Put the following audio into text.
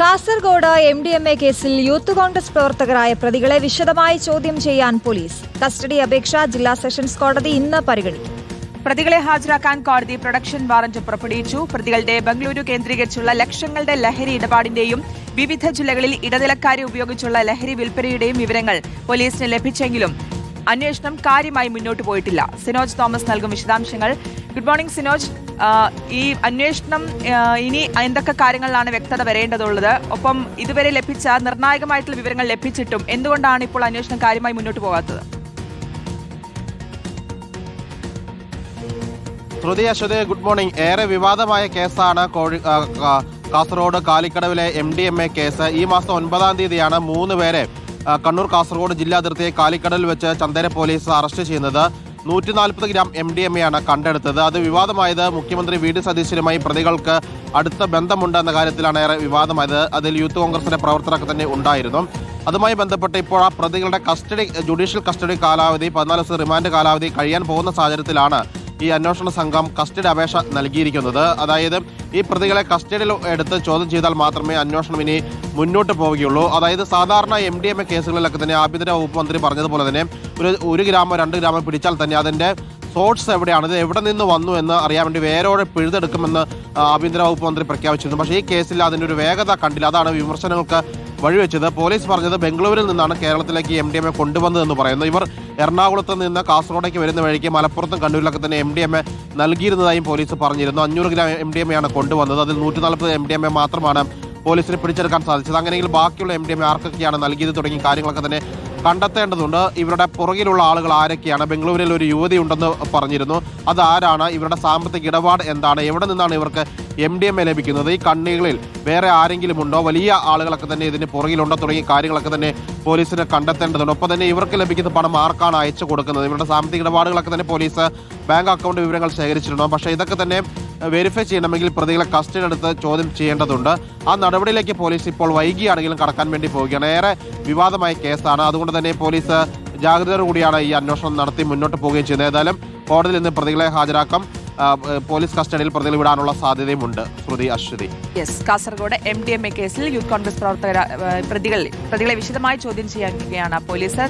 Kasaragod MDMA കേസിൽ youth Congress പ്രവർത്തകരായ പ്രതികളെ വിശദമായി ചോദ്യം ചെയ്യാൻ പോലീസ്. കസ്റ്റഡി അപേക്ഷ ജില്ലാ സെഷൻസ് കോടതി ഇന്ന് പരിഗണിക്കും. പ്രതികളെ ഹാജരാക്കാൻ കോടതി പ്രൊഡക്ഷൻ വാറന്റ് പുറപ്പെടുവിച്ചു. പ്രതികളുടെ ബംഗളൂരു കേന്ദ്രീകരിച്ചുള്ള ലക്ഷങ്ങളുടെ ലഹരി ഇടപാടിന്റെയും വിവിധ ജില്ലകളിൽ ഇടനിലക്കാരെ ഉപയോഗിച്ചുള്ള ലഹരി വിൽപ്പനയുടെയും വിവരങ്ങൾ പോലീസിന് ലഭിച്ചെങ്കിലും അന്വേഷണം കാര്യമായി മുന്നോട്ട് പോയിട്ടില്ല. സിനോജ് തോമസ് നൽകും വിശദാംശങ്ങൾ. Good morning Sinoj. ഈ അന്വേഷണം ഇനി എന്തൊക്കെ കാര്യങ്ങളിലാണ് വ്യക്തത വരേണ്ടതുള്ളത്? ഒപ്പം ഇതുവരെ ലഭിച്ച നിർണായകമായിട്ടുള്ള വിവരങ്ങൾ ലഭിച്ചിട്ടും എന്തുകൊണ്ടാണ് ഇപ്പോൾ അന്വേഷണം കാര്യമായി മുന്നോട്ട് പോകാത്തത്? ശ്രുതി ഗുഡ് മോർണിംഗ്. ഏറെ വിവാദമായ കേസാണ് കാസർഗോഡ് കാലിക്കടവിലെ MDMA കേസ്. ഈ മാസം 9-ാം തീയതിയാണ് 3 പേരെ കണ്ണൂർ കാസർഗോഡ് ജില്ലാ അതിർത്തിയെ കാലിക്കടവിൽ വെച്ച് ചന്ദേര പോലീസ് അറസ്റ്റ് ചെയ്യുന്നത്. 140 ഗ്രാം MDMA ആണ് കണ്ടെടുത്തത്. അത് വിവാദമായത് മുഖ്യമന്ത്രി VD സതീശനുമായി പ്രതികൾക്ക് അടുത്ത ബന്ധമുണ്ട് എന്ന കാര്യത്തിലാണ് ഏറെ വിവാദമായത്. അതിൽ യൂത്ത് കോൺഗ്രസിന്റെ പ്രവർത്തകർക്ക് തന്നെ ഉണ്ടായിരുന്നു. അതുമായി ബന്ധപ്പെട്ട് ഇപ്പോൾ ആ പ്രതികളുടെ ജുഡീഷ്യൽ കസ്റ്റഡി കാലാവധി 14 ദിവസം റിമാൻഡ് കാലാവധി കഴിയാൻ പോകുന്ന സാഹചര്യത്തിലാണ് ഈ അന്വേഷണ സംഘം കസ്റ്റഡി അപേക്ഷ നൽകിയിരിക്കുന്നത്. അതായത് ഈ പ്രതികളെ കസ്റ്റഡിയിൽ എടുത്ത് ചോദ്യം ചെയ്താൽ മാത്രമേ അന്വേഷണം ഇനി മുന്നോട്ട് പോവുകയുള്ളൂ. അതായത് സാധാരണ MDMA കേസുകളിലൊക്കെ തന്നെ ആഭ്യന്തര വകുപ്പ് മന്ത്രി പറഞ്ഞതുപോലെ തന്നെ 1 ഗ്രാമോ 2 ഗ്രാമോ പിടിച്ചാൽ തന്നെ അതിൻ്റെ സോഴ്സ് എവിടെയാണ്, ഇത് എവിടെ നിന്ന് വന്നു എന്ന് അറിയാൻ വേണ്ടി വേരോടെ പിഴുതെടുക്കുമെന്ന് ആഭ്യന്തര വകുപ്പ് മന്ത്രി പ്രഖ്യാപിച്ചിരുന്നു. പക്ഷേ ഈ കേസിൽ അതിൻ്റെ ഒരു വേഗത കണ്ടില്ല. അതാണ് വിമർശനങ്ങൾക്ക് വഴിവെച്ചത്. പോലീസ് പറഞ്ഞത് ബംഗളൂരിൽ നിന്നാണ് കേരളത്തിലേക്ക് MDMA കൊണ്ടുവന്നതെന്ന് പറയുന്നു. ഇവർ എറണാകുളത്ത് നിന്ന് കാസർഗോഡേക്ക് വരുന്ന വഴിക്ക് മലപ്പുറത്തും കണ്ണൂരിലൊക്കെ തന്നെ MDMA നൽകിയിരുന്നതായും പോലീസ് പറഞ്ഞിരുന്നു. 500 ഗ്രാം MDMA ആണ് കൊണ്ടുവന്നത്. അതിൽ 140 MDMA മാത്രമാണ് പോലീസിന് പിടിച്ചെടുക്കാൻ സാധിച്ചത്. അങ്ങനെയെങ്കിൽ ബാക്കിയുള്ള MDMA ആർക്കൊക്കെയാണ് നൽകിയത് തുടങ്ങിയ കാര്യങ്ങളൊക്കെ തന്നെ കണ്ടെത്തേണ്ടതുണ്ട്. ഇവരുടെ പുറകിലുള്ള ആളുകൾ ആരൊക്കെയാണ്? ബംഗളൂരിൽ ഒരു യുവതി ഉണ്ടെന്ന് പറഞ്ഞിരുന്നു. അതാരാണ്? ഇവരുടെ സാമ്പത്തിക ഇടപാട് എന്താണ്? എവിടെ നിന്നാണ് ഇവർക്ക് MDMA ലഭിക്കുന്നത്? ഈ കണ്ണികളിൽ വേറെ ആരെങ്കിലും ഉണ്ടോ? വലിയ ആളുകളൊക്കെ തന്നെ ഇതിന് പുറകിലുണ്ടോ? തുടങ്ങിയ കാര്യങ്ങളൊക്കെ തന്നെ പോലീസിന് കണ്ടെത്തേണ്ടതുണ്ട്. ഒപ്പം തന്നെ ഇവർക്ക് ലഭിക്കുന്ന പണം ആർക്കാണ് അയച്ചു കൊടുക്കുന്നത്? ഇവരുടെ സാമ്പത്തിക ഇടപാടുകളൊക്കെ തന്നെ പോലീസ് ബാങ്ക് അക്കൗണ്ട് വിവരങ്ങൾ ശേഖരിച്ചിട്ടുണ്ടോ? പക്ഷേ ഇതൊക്കെ തന്നെ വെരിഫൈ ചെയ്യണമെങ്കിൽ പ്രതികളെ കസ്റ്റഡി എടുത്ത് ചോദ്യം ചെയ്യേണ്ടതുണ്ട്. ആ നടപടിയിലേക്ക് പോലീസ് ഇപ്പോൾ വൈകിയാണെങ്കിലും കടക്കാൻ വേണ്ടി പോവുകയാണ്. ഏറെ വിവാദമായ കേസാണ്. അതുകൊണ്ട് തന്നെ പോലീസ് ജാഗ്രതയോടുകൂടിയാണ് ഈ അന്വേഷണം നടത്തി മുന്നോട്ട് പോവുകയും ചെയ്യുന്നത്. ഏതായാലും കോടതിയിൽ നിന്ന് പ്രതികളെ ഹാജരാക്കാം. പോലീസ് കസ്റ്റഡിയിൽ പ്രതികൾ വിടാനുള്ള സാധ്യതയുമുണ്ട്. അശ്വതി. കാസർഗോഡ് MDMA കേസിൽ യൂത്ത് കോൺഗ്രസ് പ്രവർത്തകർ പ്രതികളെ വിശദമായി ചോദ്യം ചെയ്യാൻ പോലീസ്